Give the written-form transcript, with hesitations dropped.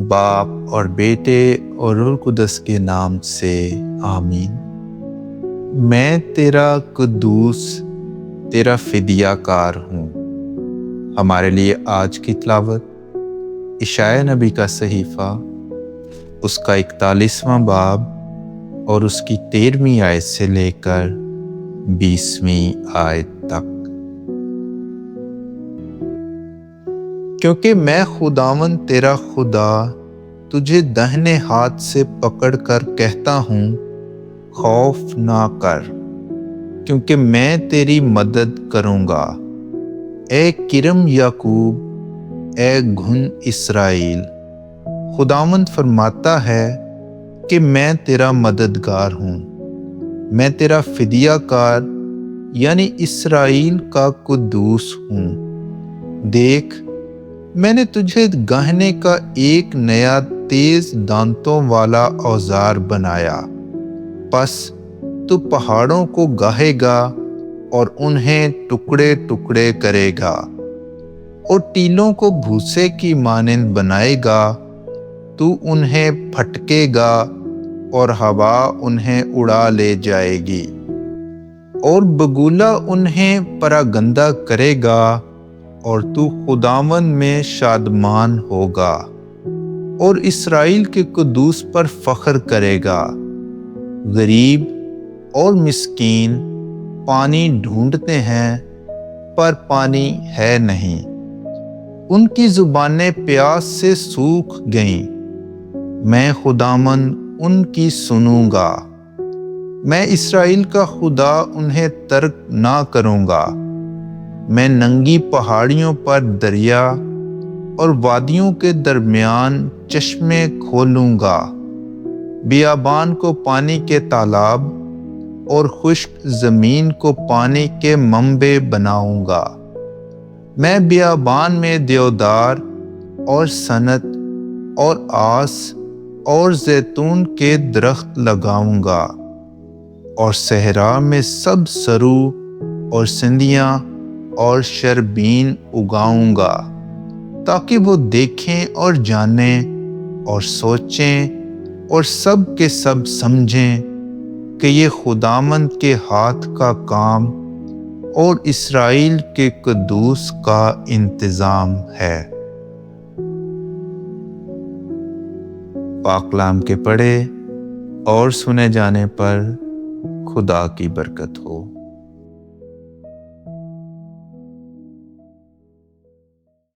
باپ اور بیٹے اور روح القدس کے نام سے آمین۔ میں تیرا قدوس، تیرا فدیہ کار ہوں۔ ہمارے لیے آج کی تلاوت اشعیاء نبی کا صحیفہ، اس کا 41واں باب اور اس کی 13ویں آیت سے لے کر 20ویں آیت تک۔ کیونکہ میں خداوند تیرا خدا تجھے داہنے ہاتھ سے پکڑ کر کہتا ہوں، خوف نہ کر، کیونکہ میں تیری مدد کروں گا۔ اے کرم یعقوب، اے گھن اسرائیل، خداوند فرماتا ہے کہ میں تیرا مددگار ہوں۔ میں تیرا فدیہ کار یعنی اسرائیل کا قدوس ہوں۔ دیکھ، میں نے تجھے گاہنے کا ایک نیا تیز دانتوں والا اوزار بنایا۔ پس تو پہاڑوں کو گاہے گا اور انہیں ٹکڑے ٹکڑے کرے گا، اور ٹیلوں کو بھوسے کی مانند بنائے گا۔ تو انہیں پھٹکے گا اور ہوا انہیں اڑا لے جائے گی، اور بگولا انہیں پراگندہ کرے گا، اور تو خداوند میں شادمان ہوگا اور اسرائیل کے قدوس پر فخر کرے گا۔ غریب اور مسکین پانی ڈھونڈتے ہیں پر پانی ہے نہیں، ان کی زبانیں پیاس سے سوکھ گئیں۔ میں خداوند ان کی سنوں گا، میں اسرائیل کا خدا انہیں ترک نہ کروں گا۔ میں ننگی پہاڑیوں پر دریا اور وادیوں کے درمیان چشمے کھولوں گا۔ بیابان کو پانی کے تالاب اور خشک زمین کو پانی کے منبع بناؤں گا۔ میں بیابان میں دیودار اور سنت اور آس اور زیتون کے درخت لگاؤں گا، اور صحرا میں سب سرو اور سندیاں اور شربین اگاؤں گا، تاکہ وہ دیکھیں اور جانیں اور سوچیں اور سب کے سب سمجھیں کہ یہ خداوند کے ہاتھ کا کام اور اسرائیل کے قدوس کا انتظام ہے۔ پاک کلام کے پڑھے اور سنے جانے پر خدا کی برکت ہو۔